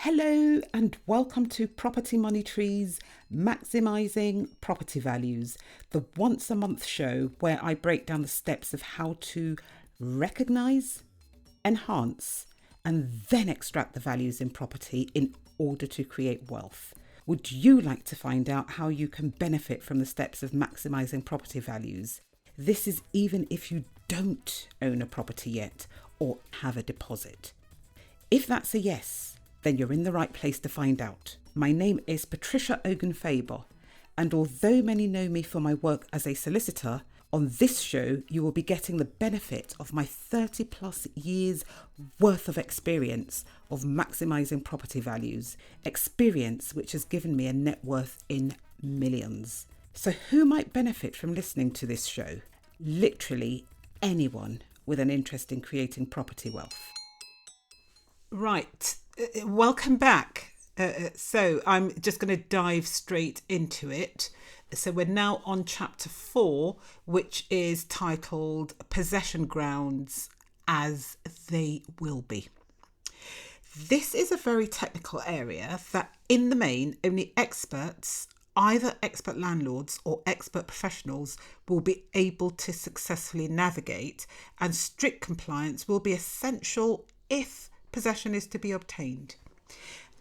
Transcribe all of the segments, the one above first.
Hello and welcome to Property Money Trees Maximising Property Values, the once a month show where I break down the steps of how to recognise, enhance and then extract the values in property in order to create wealth. Would you like to find out how you can benefit from the steps of maximising property values? This is even if you don't own a property yet or have a deposit. If that's a yes, then you're in the right place to find out. My name is Patricia Faber, and although many know me for my work as a solicitor, on this show you will be getting the benefit of my 30 plus years worth of experience of maximising property values, experience which has given me a net worth in millions. So who might benefit from listening to this show? Literally anyone with an interest in creating property wealth. Right, welcome back. So I'm just going to dive straight into it. So we're now on chapter 4, which is titled Possession Grounds as They Will Be. This is a very technical area that in the main only experts, either expert landlords or expert professionals, will be able to successfully navigate, and strict compliance will be essential if possession is to be obtained.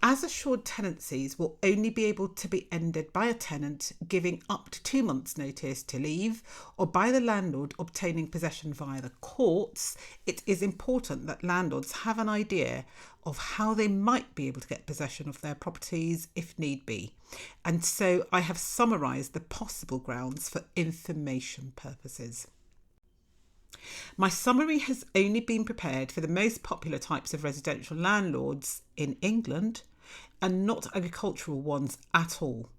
As assured tenancies will only be able to be ended by a tenant giving up to 2 months' notice to leave, or by the landlord obtaining possession via the courts, it is important that landlords have an idea of how they might be able to get possession of their properties if need be. And so I have summarised the possible grounds for information purposes. My summary has only been prepared for the most popular types of residential landlords in England and not agricultural ones at all.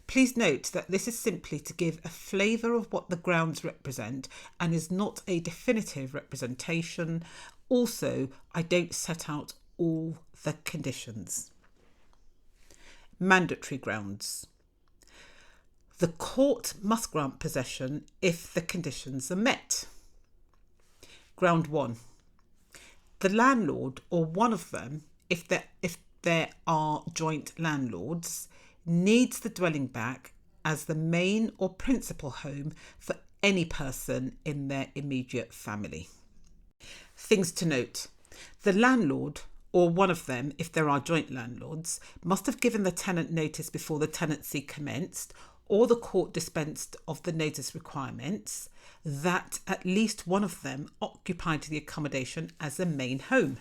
Please note that this is simply to give a flavour of what the grounds represent and is not a definitive representation. Also, I don't set out all the conditions. Mandatory grounds. The court must grant possession if the conditions are met. Ground 1. The landlord or one of them, if there are joint landlords, needs the dwelling back as the main or principal home for any person in their immediate family. Things to note. The landlord or one of them, if there are joint landlords, must have given the tenant notice before the tenancy commenced, or the court dispensed of the notice requirements, that at least one of them occupied the accommodation as a main home.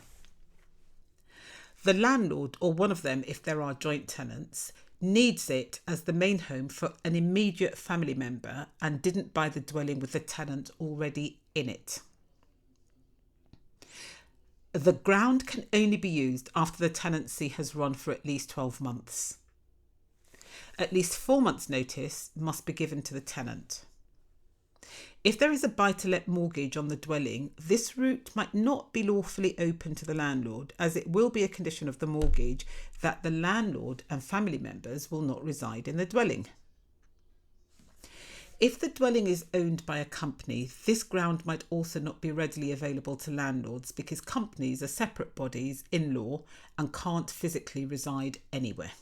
The landlord or one of them, if there are joint tenants, needs it as the main home for an immediate family member and didn't buy the dwelling with the tenant already in it. The ground can only be used after the tenancy has run for at least 12 months. At least 4 months' notice must be given to the tenant. If there is a buy-to-let mortgage on the dwelling, this route might not be lawfully open to the landlord, as it will be a condition of the mortgage that the landlord and family members will not reside in the dwelling. If the dwelling is owned by a company, this ground might also not be readily available to landlords because companies are separate bodies in law and can't physically reside anywhere.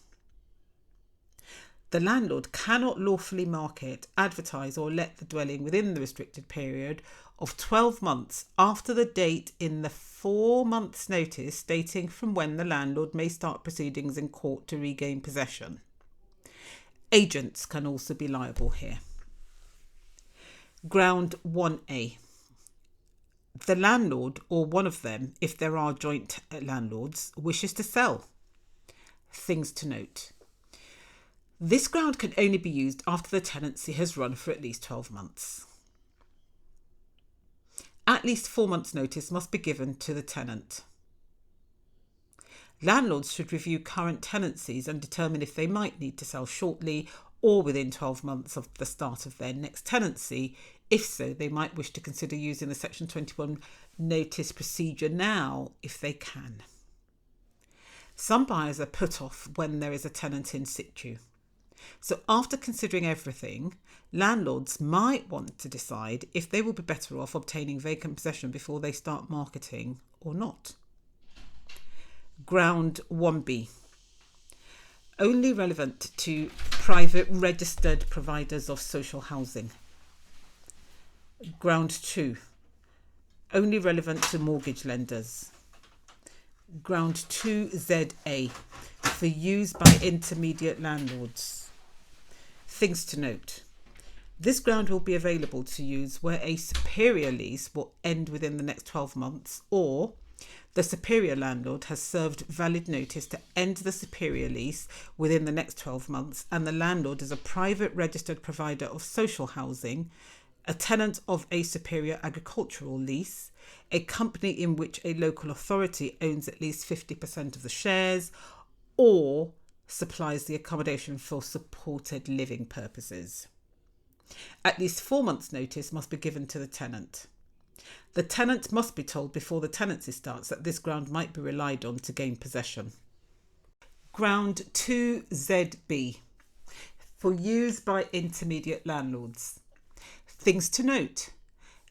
The landlord cannot lawfully market, advertise or let the dwelling within the restricted period of 12 months after the date in the 4 months' notice stating from when the landlord may start proceedings in court to regain possession. Agents can also be liable here. Ground 1A. The landlord or one of them, if there are joint landlords, wishes to sell. Things to note. This ground can only be used after the tenancy has run for at least 12 months. At least 4 months' notice must be given to the tenant. Landlords should review current tenancies and determine if they might need to sell shortly or within 12 months of the start of their next tenancy. If so, they might wish to consider using the Section 21 notice procedure now if they can. Some buyers are put off when there is a tenant in situ. So after considering everything, landlords might want to decide if they will be better off obtaining vacant possession before they start marketing or not. Ground 1B. Only relevant to private registered providers of social housing. Ground 2. Only relevant to mortgage lenders. Ground 2ZA. For use by intermediate landlords. Things to note. This ground will be available to use where a superior lease will end within the next 12 months, or the superior landlord has served valid notice to end the superior lease within the next 12 months, and the landlord is a private registered provider of social housing, a tenant of a superior agricultural lease, a company in which a local authority owns at least 50% of the shares, or supplies the accommodation for supported living purposes. At least 4 months' notice must be given to the tenant. The tenant must be told before the tenancy starts that this ground might be relied on to gain possession. Ground 2ZB. For use by intermediate landlords. Things to note.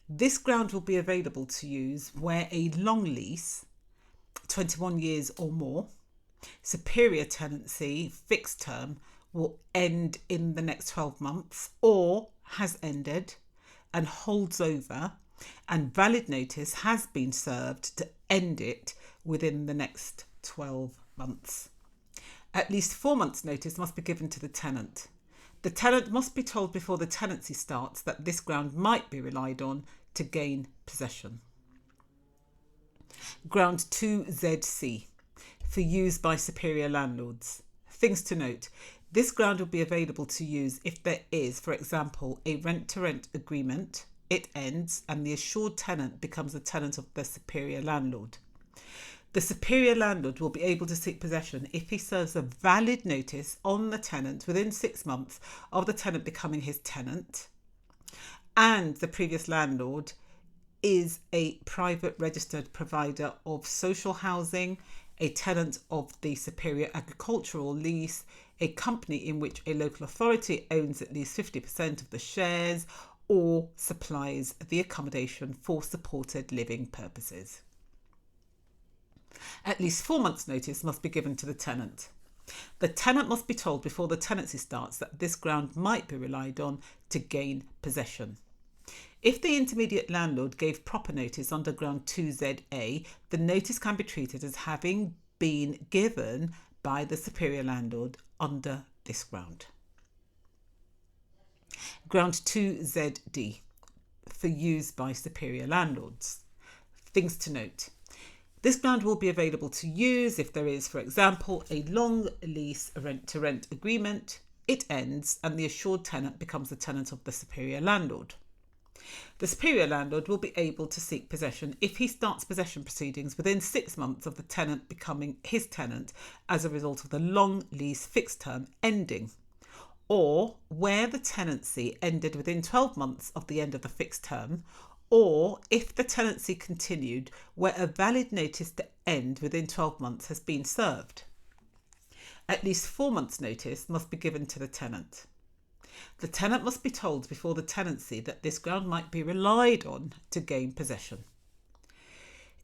This ground will be available to use where a long lease, 21 years or more, superior tenancy, fixed term, will end in the next 12 months or has ended and holds over, and valid notice has been served to end it within the next 12 months. At least 4 months' notice must be given to the tenant. The tenant must be told before the tenancy starts that this ground might be relied on to gain possession. Ground 2ZC. For use by superior landlords. Things to note. This ground will be available to use if there is, for example, a rent-to-rent agreement, it ends, and the assured tenant becomes a tenant of the superior landlord. The superior landlord will be able to seek possession if he serves a valid notice on the tenant within 6 months of the tenant becoming his tenant, and the previous landlord is a private registered provider of social housing, a tenant of the superior agricultural lease, a company in which a local authority owns at least 50% of the shares, or supplies the accommodation for supported living purposes. At least 4 months' notice must be given to the tenant. The tenant must be told before the tenancy starts that this ground might be relied on to gain possession. If the intermediate landlord gave proper notice under ground 2ZA, the notice can be treated as having been given by the superior landlord under this ground. Ground 2ZD. For use by superior landlords. Things to note. This ground will be available to use if there is, for example, a long lease rent-to-rent agreement, it ends, and the assured tenant becomes the tenant of the superior landlord. The superior landlord will be able to seek possession if he starts possession proceedings within 6 months of the tenant becoming his tenant as a result of the long lease fixed term ending, or where the tenancy ended within 12 months of the end of the fixed term, or if the tenancy continued where a valid notice to end within 12 months has been served. At least 4 months' notice must be given to the tenant. The tenant must be told before the tenancy that this ground might be relied on to gain possession.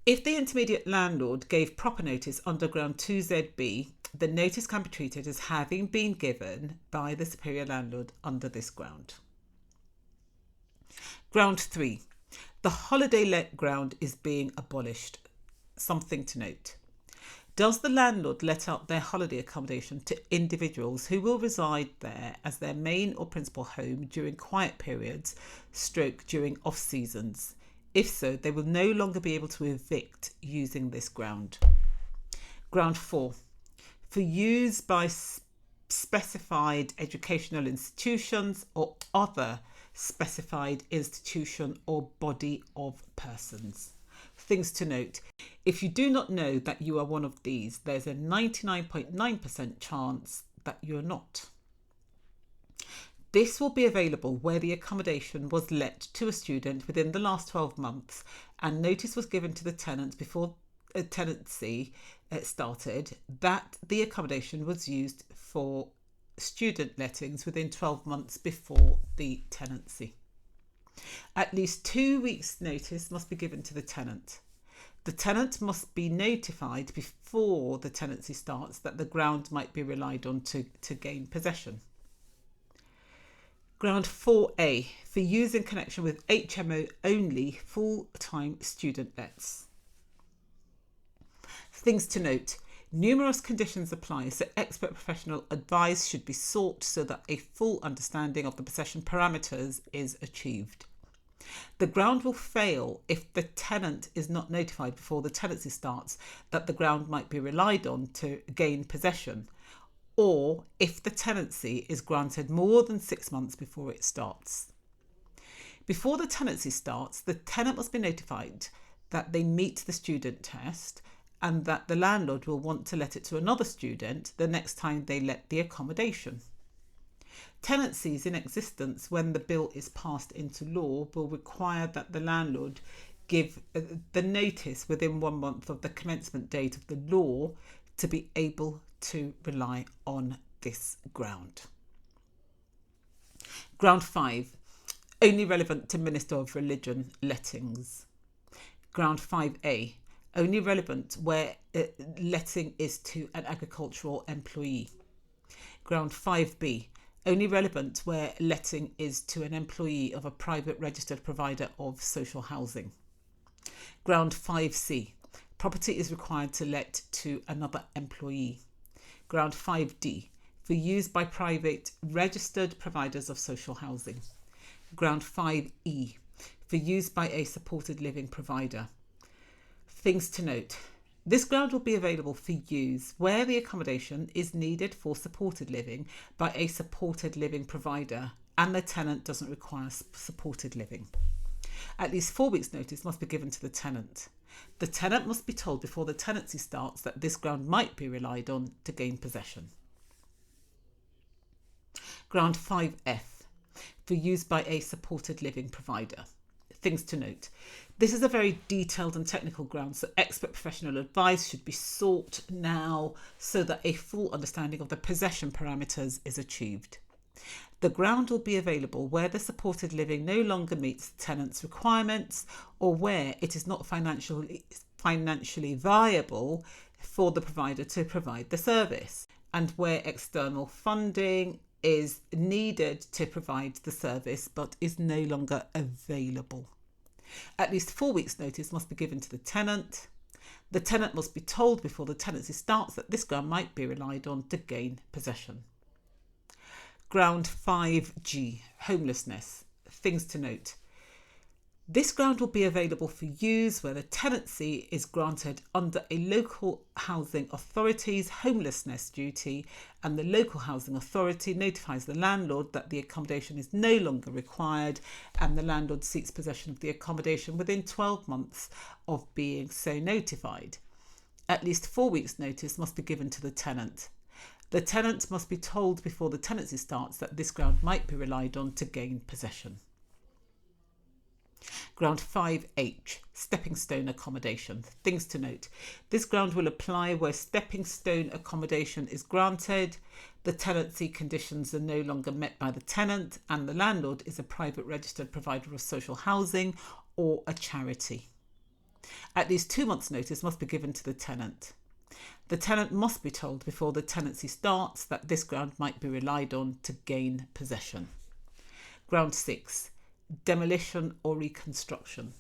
If the intermediate landlord gave proper notice under ground 2ZB, the notice can be treated as having been given by the superior landlord under this ground. Ground 3. The holiday let ground is being abolished. Something to note. Does the landlord let out their holiday accommodation to individuals who will reside there as their main or principal home during quiet periods, during off seasons? If so, they will no longer be able to evict using this ground. Ground 4. For use by specified educational institutions or other specified institution or body of persons. Things to note. If you do not know that you are one of these, there's a 99.9% chance that you're not. This will be available where the accommodation was let to a student within the last 12 months and notice was given to the tenant before a tenancy started that the accommodation was used for student lettings within 12 months before the tenancy. At least 2 weeks' notice must be given to the tenant. The tenant must be notified before the tenancy starts that the ground might be relied on to gain possession. Ground 4A, for use in connection with HMO only full-time student lets. Things to note. Numerous conditions apply, so expert professional advice should be sought so that a full understanding of the possession parameters is achieved. The ground will fail if the tenant is not notified before the tenancy starts that the ground might be relied on to gain possession, or if the tenancy is granted more than 6 months before it starts. Before the tenancy starts, the tenant must be notified that they meet the student test and that the landlord will want to let it to another student the next time they let the accommodation. Tenancies in existence when the bill is passed into law will require that the landlord give the notice within 1 month of the commencement date of the law to be able to rely on this ground. Ground 5, only relevant to Minister of Religion lettings. Ground 5A, only relevant where letting is to an agricultural employee. Ground 5B, only relevant where letting is to an employee of a private registered provider of social housing. Ground 5C, property is required to let to another employee. Ground 5D, for use by private registered providers of social housing. Ground 5E, for use by a supported living provider. Things to note. This ground will be available for use where the accommodation is needed for supported living by a supported living provider and the tenant doesn't require supported living. At least 4 weeks' notice must be given to the tenant. The tenant must be told before the tenancy starts that this ground might be relied on to gain possession. Ground 5F, for use by a supported living provider. Things to note. This is a very detailed and technical ground, so expert professional advice should be sought now so that a full understanding of the possession parameters is achieved. The ground will be available where the supported living no longer meets the tenant's requirements or where it is not financially viable for the provider to provide the service, and where external funding is needed to provide the service but is no longer available. At least 4 weeks' notice must be given to the tenant. The tenant must be told before the tenancy starts that this ground might be relied on to gain possession. Ground 5G, homelessness. Things to note. This ground will be available for use where the tenancy is granted under a local housing authority's homelessness duty and the local housing authority notifies the landlord that the accommodation is no longer required and the landlord seeks possession of the accommodation within 12 months of being so notified. At least 4 weeks' notice must be given to the tenant. The tenant must be told before the tenancy starts that this ground might be relied on to gain possession. Ground 5H, stepping stone accommodation. Things to note. This ground will apply where stepping stone accommodation is granted, the tenancy conditions are no longer met by the tenant, and the landlord is a private registered provider of social housing or a charity. At least 2 months' notice must be given to the tenant. The tenant must be told before the tenancy starts that this ground might be relied on to gain possession. Ground 6, demolition or reconstruction.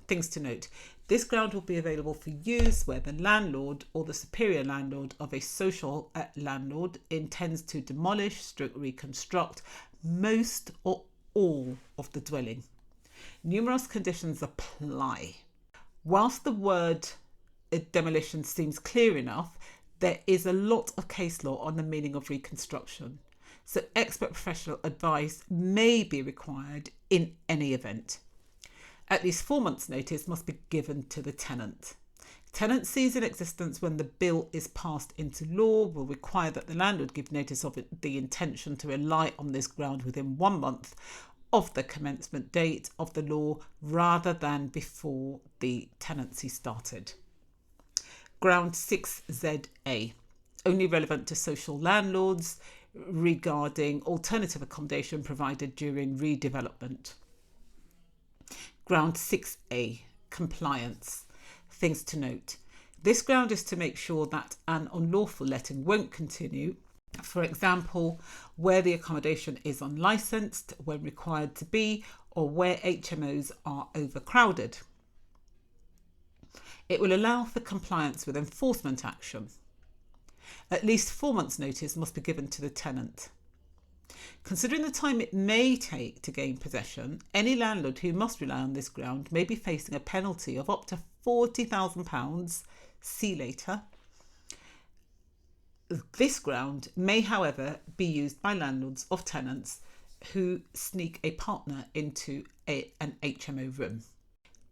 Things to note. This ground will be available for use where the landlord or the superior landlord of a social landlord intends to demolish / reconstruct most or all of the dwelling. Numerous conditions apply. Whilst the word demolition seems clear enough, there is a lot of case law on the meaning of reconstruction. So expert professional advice may be required in any event. At least 4 months' notice must be given to the tenant. Tenancies in existence when the bill is passed into law will require that the landlord give notice of the intention to rely on this ground within 1 month of the commencement date of the law rather than before the tenancy started. Ground 6ZA, only relevant to social landlords regarding alternative accommodation provided during redevelopment. Ground 6A, compliance. Things to note. This ground is to make sure that an unlawful letting won't continue. For example, where the accommodation is unlicensed when required to be, or where HMOs are overcrowded. It will allow for compliance with enforcement action. At least 4 months' notice must be given to the tenant. Considering the time it may take to gain possession, any landlord who must rely on this ground may be facing a penalty of up to £40,000. See later. This ground may, however, be used by landlords of tenants who sneak a partner into an HMO room.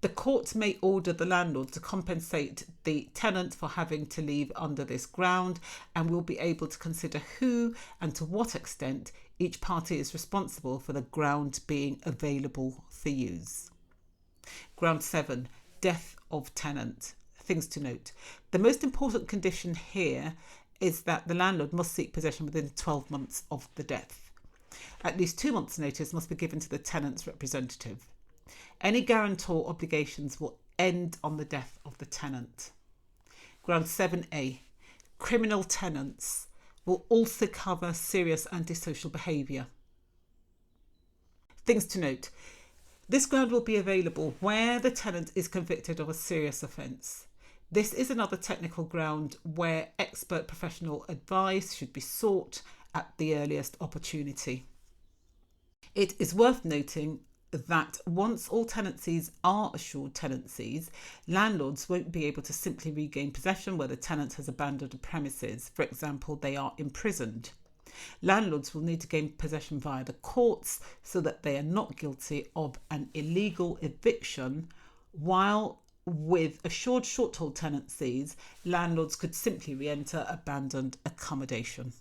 The court may order the landlord to compensate the tenant for having to leave under this ground, and will be able to consider who and to what extent each party is responsible for the ground being available for use. Ground 7, death of tenant. Things to note. The most important condition here is that the landlord must seek possession within 12 months of the death. At least 2 months' notice must be given to the tenant's representative. Any guarantor obligations will end on the death of the tenant. Ground 7A. Criminal tenants will also cover serious antisocial behaviour. Things to note. This ground will be available where the tenant is convicted of a serious offence. This is another technical ground where expert professional advice should be sought at the earliest opportunity. It is worth noting that once all tenancies are assured tenancies, landlords won't be able to simply regain possession where the tenant has abandoned the premises. For example, they are imprisoned. Landlords will need to gain possession via the courts so that they are not guilty of an illegal eviction, while with assured short-hold tenancies, landlords could simply re-enter abandoned accommodation.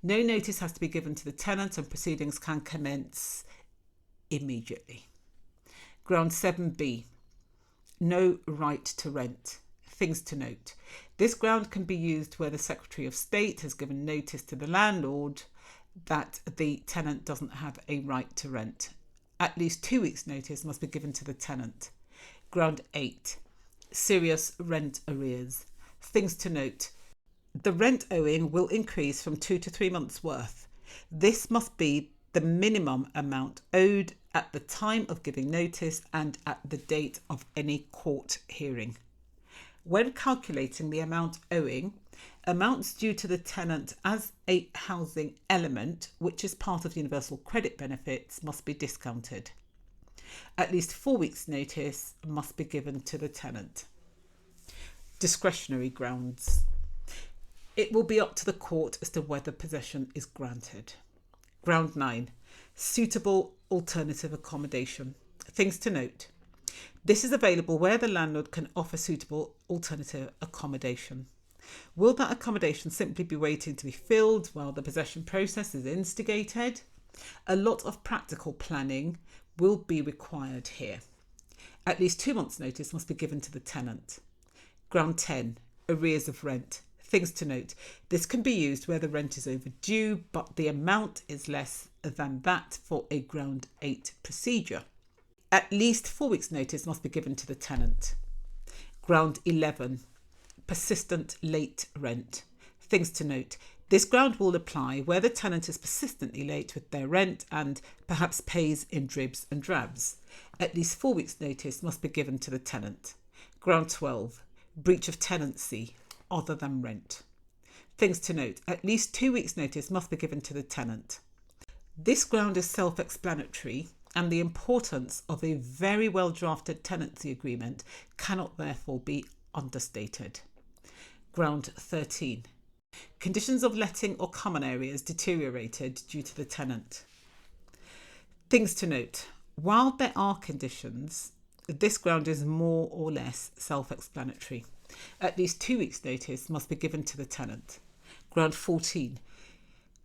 No notice has to be given to the tenant, and proceedings can commence immediately. Ground 7B, no right to rent. Things to note. This ground can be used where the Secretary of State has given notice to the landlord that the tenant doesn't have a right to rent. At least 2 weeks' notice must be given to the tenant. Ground 8, serious rent arrears. Things to note. The rent owing will increase from 2 to 3 months' worth. This must be the minimum amount owed at the time of giving notice and at the date of any court hearing. When calculating the amount owing, amounts due to the tenant as a housing element, which is part of universal credit benefits, must be discounted. At least 4 weeks' notice must be given to the tenant. Discretionary grounds. It will be up to the court as to whether possession is granted. Ground 9, suitable alternative accommodation. Things to note. This is available where the landlord can offer suitable alternative accommodation. Will that accommodation simply be waiting to be filled while the possession process is instigated? A lot of practical planning will be required here. At least 2 months' notice must be given to the tenant. Ground 10, arrears of rent. Things to note. This can be used where the rent is overdue, but the amount is less than that for a Ground 8 procedure. At least 4 weeks' notice must be given to the tenant. Ground 11, persistent late rent. Things to note. This ground will apply where the tenant is persistently late with their rent and perhaps pays in dribs and drabs. At least 4 weeks' notice must be given to the tenant. Ground 12, breach of tenancy other than rent. Things to note. At least 2 weeks' notice must be given to the tenant. This ground is self-explanatory, and the importance of a very well drafted tenancy agreement cannot therefore be understated. Ground 13. Conditions of letting or common areas deteriorated due to the tenant. Things to note. While there are conditions, this ground is more or less self-explanatory. At least 2 weeks' notice must be given to the tenant. Ground 14.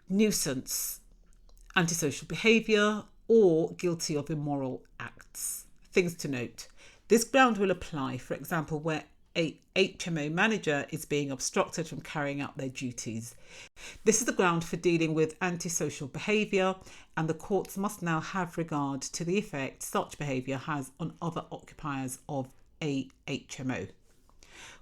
Nuisance, antisocial behaviour, or guilty of immoral acts. Things to note. This ground will apply, for example, where a HMO manager is being obstructed from carrying out their duties. This is the ground for dealing with antisocial behaviour, and the courts must now have regard to the effect such behaviour has on other occupiers of a HMO.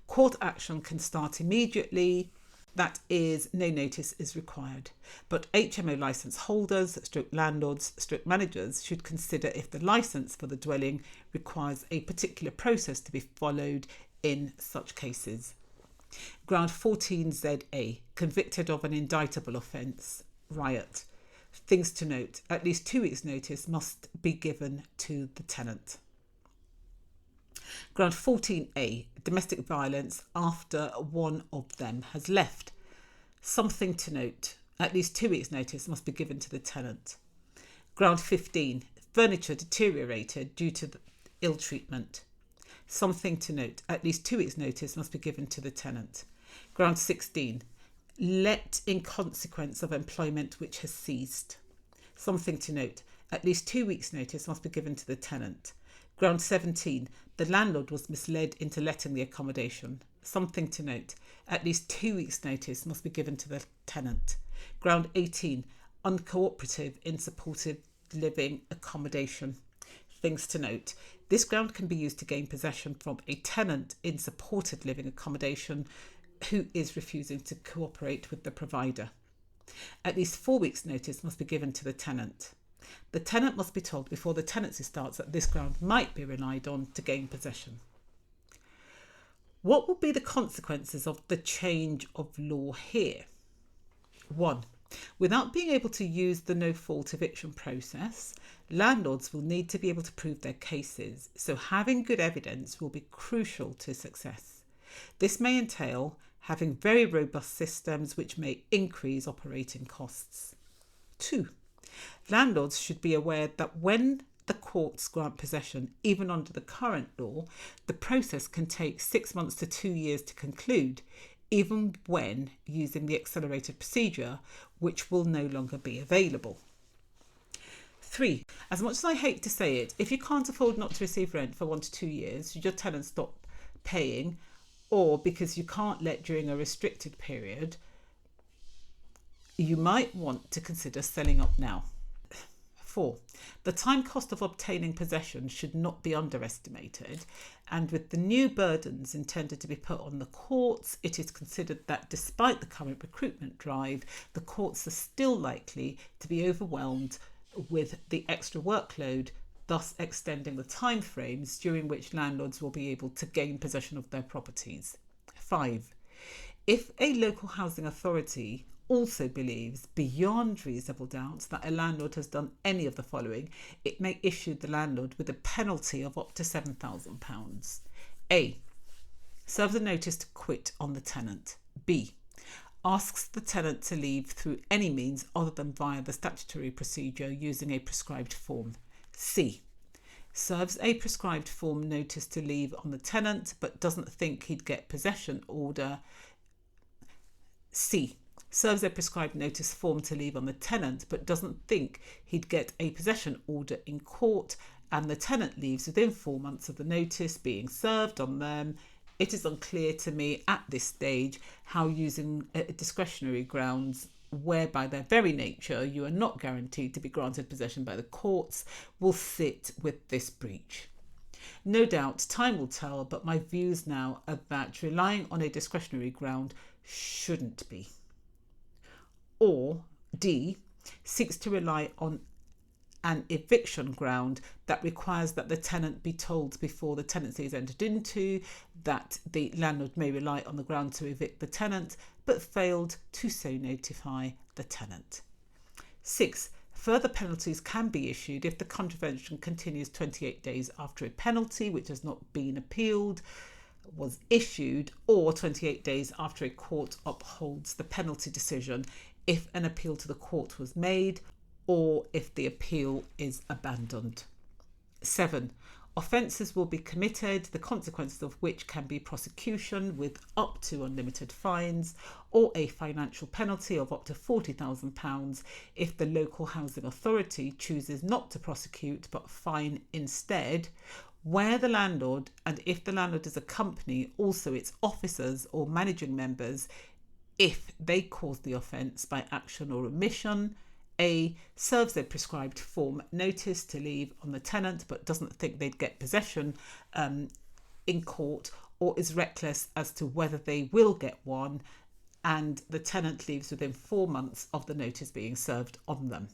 Court action can start immediately. That is, no notice is required. But HMO licence holders, landlords, managers should consider if the licence for the dwelling requires a particular process to be followed in such cases. Ground 14ZA, convicted of an indictable offence, riot. Things to note: at least 2 weeks' notice must be given to the tenant. Ground 14A, domestic violence after one of them has left. Something to note: at least 2 weeks' notice must be given to the tenant. Ground 15, furniture deteriorated due to ill treatment. Something to note: at least 2 weeks' notice must be given to the tenant. Ground 16, let in consequence of employment which has ceased. Something to note: at least 2 weeks' notice must be given to the tenant. Ground 17, the landlord was misled into letting the accommodation. Something to note: at least 2 weeks' notice must be given to the tenant. Ground 18, uncooperative in supported living accommodation. Things to note: this ground can be used to gain possession from a tenant in supported living accommodation who is refusing to cooperate with the provider. At least 4 weeks' notice must be given to the tenant. The tenant must be told before the tenancy starts that this ground might be relied on to gain possession. What will be the consequences of the change of law here? 1. Without being able to use the no-fault eviction process, landlords will need to be able to prove their cases, so having good evidence will be crucial to success. This may entail having very robust systems which may increase operating costs. 2. Landlords should be aware that when the courts grant possession, even under the current law, the process can take 6 months to 2 years to conclude, even when using the accelerated procedure, which will no longer be available. 3. As much as I hate to say it, if you can't afford not to receive rent for 1 to 2 years, should your tenant stop paying, or because you can't let during a restricted period, you might want to consider selling up now. 4. The time cost of obtaining possession should not be underestimated, and with the new burdens intended to be put on the courts, it is considered that despite the current recruitment drive, the courts are still likely to be overwhelmed with the extra workload, thus extending the timeframes during which landlords will be able to gain possession of their properties. 5. If a local housing authority also believes beyond reasonable doubt that a landlord has done any of the following, it may issue the landlord with a penalty of up to £7,000. A. Serves a notice to quit on the tenant. B. Asks the tenant to leave through any means other than via the statutory procedure using a prescribed form. C. Serves a prescribed form notice to leave on the tenant but doesn't think he'd get possession order. C. Serves a prescribed notice form to leave on the tenant but doesn't think he'd get a possession order in court, and the tenant leaves within 4 months of the notice being served on them. It is unclear to me at this stage how using discretionary grounds, whereby their very nature you are not guaranteed to be granted possession by the courts, will sit with this breach. No doubt time will tell, but my views now are that relying on a discretionary ground shouldn't be. Or D. Seeks to rely on an eviction ground that requires that the tenant be told before the tenancy is entered into that the landlord may rely on the ground to evict the tenant, but failed to so notify the tenant. 6. Further penalties can be issued if the contravention continues 28 days after a penalty which has not been appealed was issued, or 28 days after a court upholds the penalty decision if an appeal to the court was made, or if the appeal is abandoned. 7. Offences will be committed, the consequences of which can be prosecution with up to unlimited fines, or a financial penalty of up to £40,000 if the local housing authority chooses not to prosecute but fine instead, where the landlord, and if the landlord is a company, also its officers or managing members, if they cause the offence by action or omission. A. Serves a prescribed form notice to leave on the tenant but doesn't think they'd get possession in court or is reckless as to whether they will get one, and the tenant leaves within 4 months of the notice being served on them.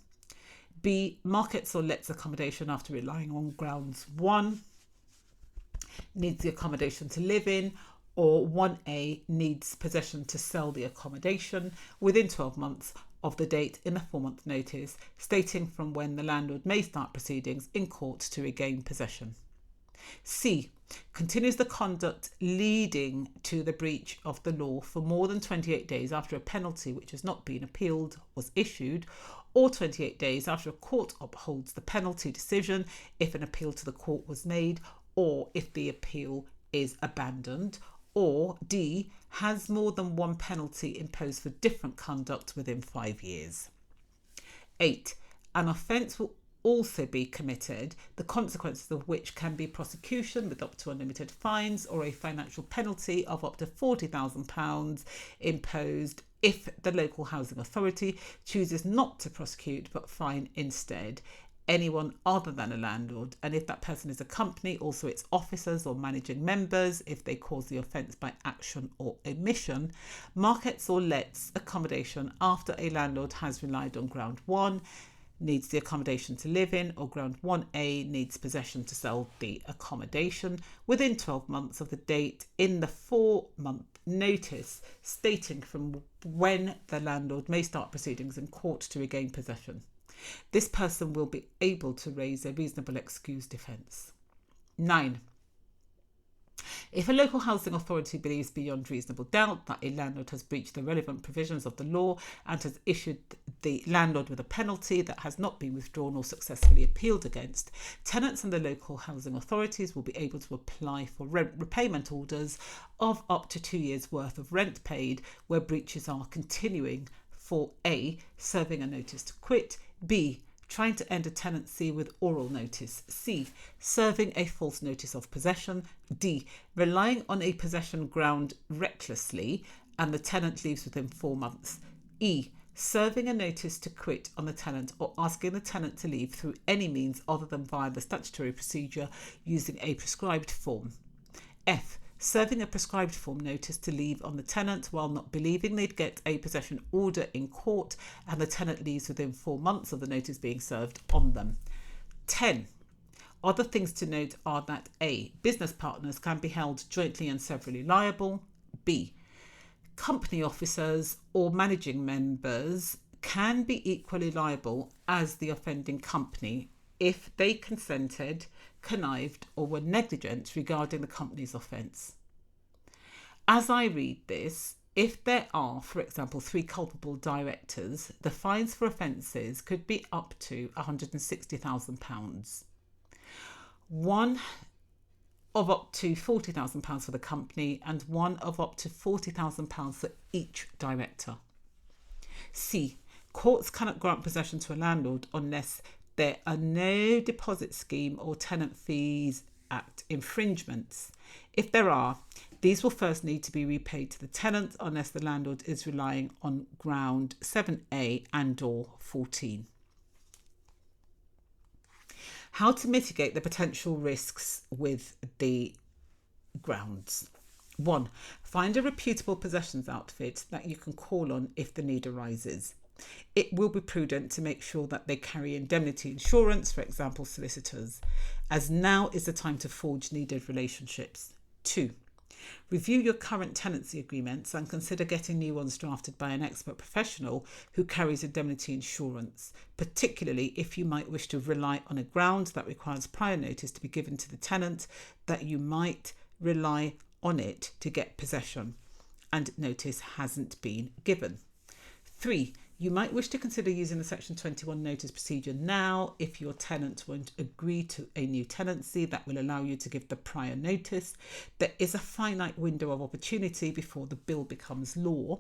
B, markets or lets accommodation after relying on grounds 1, needs the accommodation to live in, or 1A, needs possession to sell the accommodation within 12 months of the date in the 4-month notice, stating from when the landlord may start proceedings in court to regain possession. C, continues the conduct leading to the breach of the law for more than 28 days after a penalty which has not been appealed was issued, or 28 days after a court upholds the penalty decision if an appeal to the court was made, or if the appeal is abandoned, or D, has more than one penalty imposed for different conduct within 5 years. 8, an offence will also be committed, the consequences of which can be prosecution with up to unlimited fines or a financial penalty of up to £40,000 imposed if the local housing authority chooses not to prosecute but fine instead anyone other than a landlord, and if that person is a company, also its officers or managing members if they cause the offence by action or omission. Markets or lets accommodation after a landlord has relied on ground 1, needs the accommodation to live in, or ground 1A, needs possession to sell the accommodation within 12 months of the date in the 4-month notice, stating from when the landlord may start proceedings in court to regain possession. This person will be able to raise a reasonable excuse defence. 9. If a local housing authority believes beyond reasonable doubt that a landlord has breached the relevant provisions of the law and has issued the landlord with a penalty that has not been withdrawn or successfully appealed against, tenants and the local housing authorities will be able to apply for rent repayment orders of up to 2 years' worth of rent paid where breaches are continuing for A, serving a notice to quit, B, trying to end a tenancy with oral notice, C, serving a false notice of possession, D, relying on a possession ground recklessly and the tenant leaves within 4 months, E, serving a notice to quit on the tenant or asking the tenant to leave through any means other than via the statutory procedure using a prescribed form, F, serving a prescribed form notice to leave on the tenant while not believing they'd get a possession order in court and the tenant leaves within 4 months of the notice being served on them. 10. Other things to note are that A, business partners can be held jointly and severally liable. B, company officers or managing members can be equally liable as the offending company if they consented, connived or were negligent regarding the company's offence. As I read this, if there are, for example, 3 culpable directors, the fines for offences could be up to £160,000. One of up to £40,000 for the company and one of up to £40,000 for each director. C, courts cannot grant possession to a landlord unless there are no deposit scheme or tenant fees act infringements. If there are, these will first need to be repaid to the tenant unless the landlord is relying on ground 7A and or 14. How to mitigate the potential risks with the grounds. 1. Find a reputable possessions outfit that you can call on if the need arises. It will be prudent to make sure that they carry indemnity insurance, for example, solicitors, as now is the time to forge needed relationships. 2. Review your current tenancy agreements and consider getting new ones drafted by an expert professional who carries indemnity insurance, particularly if you might wish to rely on a ground that requires prior notice to be given to the tenant that you might rely on it to get possession and notice hasn't been given. 3. You might wish to consider using the Section 21 notice procedure now if your tenant won't agree to a new tenancy that will allow you to give the prior notice. There is a finite window of opportunity before the bill becomes law.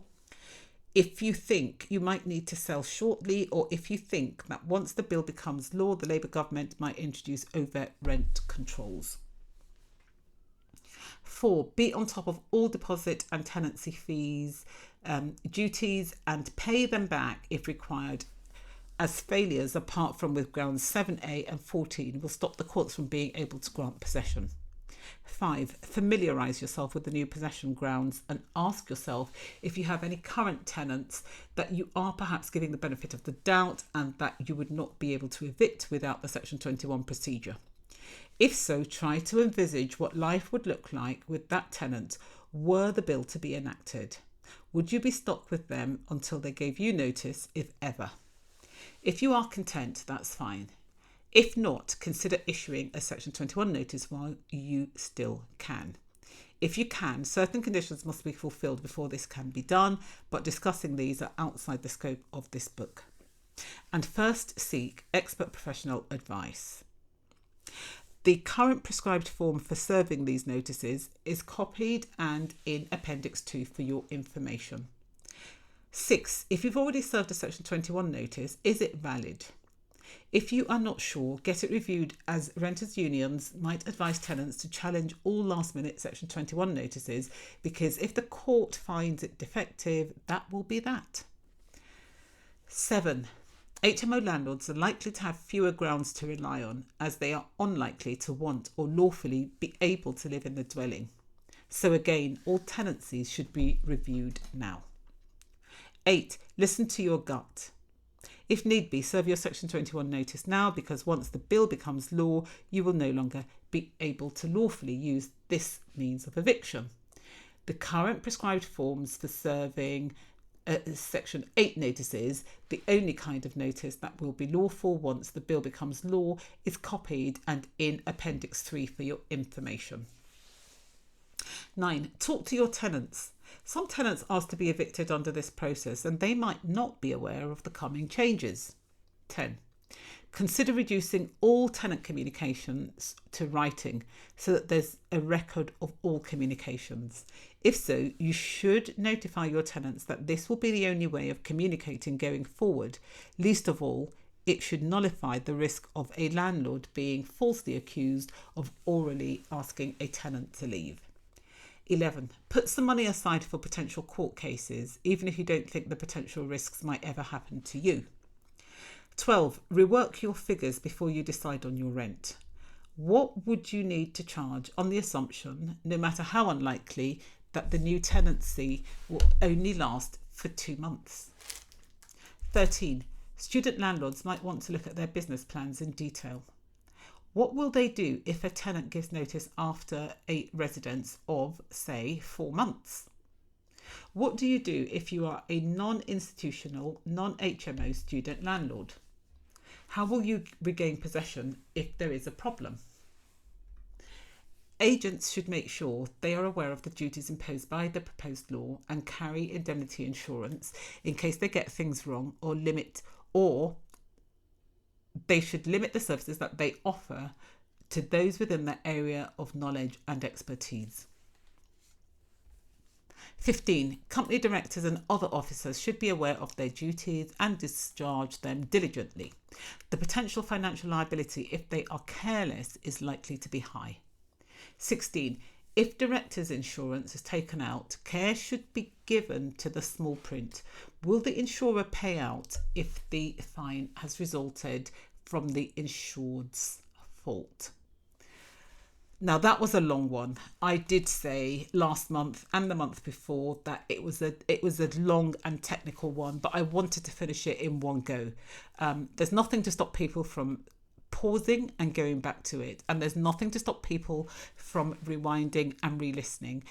If you think you might need to sell shortly, or if you think that once the bill becomes law, the Labour government might introduce overt rent controls. 4. Be on top of all deposit and tenancy fees, duties, and pay them back if required, as failures apart from with grounds 7A and 14 will stop the courts from being able to grant possession. 5. Familiarise yourself with the new possession grounds and ask yourself if you have any current tenants that you are perhaps giving the benefit of the doubt and that you would not be able to evict without the Section 21 procedure. If so, try to envisage what life would look like with that tenant were the bill to be enacted. Would you be stuck with them until they gave you notice, if ever? If you are content, that's fine. If not, consider issuing a Section 21 notice while you still can. If you can, certain conditions must be fulfilled before this can be done, but discussing these are outside the scope of this book. And first, seek expert professional advice. The current prescribed form for serving these notices is copied and in Appendix 2 for your information. 6. If you've already served a Section 21 notice, is it valid? If you are not sure, get it reviewed, as renters' unions might advise tenants to challenge all last-minute Section 21 notices, because if the court finds it defective, that will be that. 7. HMO landlords are likely to have fewer grounds to rely on, as they are unlikely to want or lawfully be able to live in the dwelling. So again, all tenancies should be reviewed now. 8. Listen to your gut. If need be, serve your Section 21 notice now, because once the bill becomes law, you will no longer be able to lawfully use this means of eviction. The current prescribed forms for serving Section 8 notices, the only kind of notice that will be lawful once the bill becomes law, is copied and in Appendix 3 for your information. 9. Talk to your tenants. Some tenants ask to be evicted under this process and they might not be aware of the coming changes. 10. Consider reducing all tenant communications to writing so that there's a record of all communications. If so, you should notify your tenants that this will be the only way of communicating going forward. Least of all, it should nullify the risk of a landlord being falsely accused of orally asking a tenant to leave. 11. Put some money aside for potential court cases, even if you don't think the potential risks might ever happen to you. 12. Rework your figures before you decide on your rent. What would you need to charge on the assumption, no matter how unlikely, that the new tenancy will only last for 2 months? 13. Student landlords might want to look at their business plans in detail. What will they do if a tenant gives notice after a residence of, say, 4 months? What do you do if you are a non-institutional, non-HMO student landlord? How will you regain possession if there is a problem? Agents should make sure they are aware of the duties imposed by the proposed law and carry indemnity insurance in case they get things wrong, or they should limit the services that they offer to those within their area of knowledge and expertise. 15. Company directors and other officers should be aware of their duties and discharge them diligently. The potential financial liability if they are careless is likely to be high. 16. If directors' insurance is taken out, care should be given to the small print. Will the insurer pay out if the fine has resulted from the insured's fault? Now, that was a long one. I did say last month and the month before that it was a long and technical one, but I wanted to finish it in one go. There's nothing to stop people from pausing and going back to it, and there's nothing to stop people from rewinding and re-listening.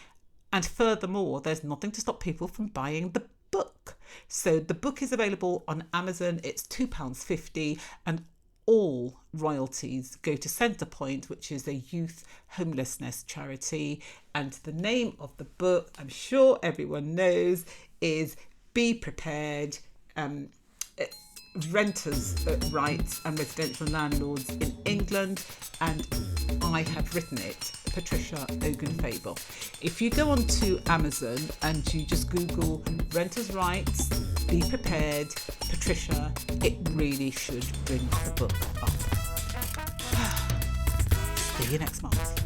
And furthermore, there's nothing to stop people from buying the book. So the book is available on Amazon. It's £2.50, and all royalties go to Centrepoint, which is a youth homelessness charity. And the name of the book, I'm sure everyone knows, is Be Prepared, Renters' Rights and Residential Landlords in England. And I have written it, Patricia Ogunfable. If you go onto Amazon and you just Google Renters' Rights, Be Prepared, Patricia, it really should bring the book up. See you next month.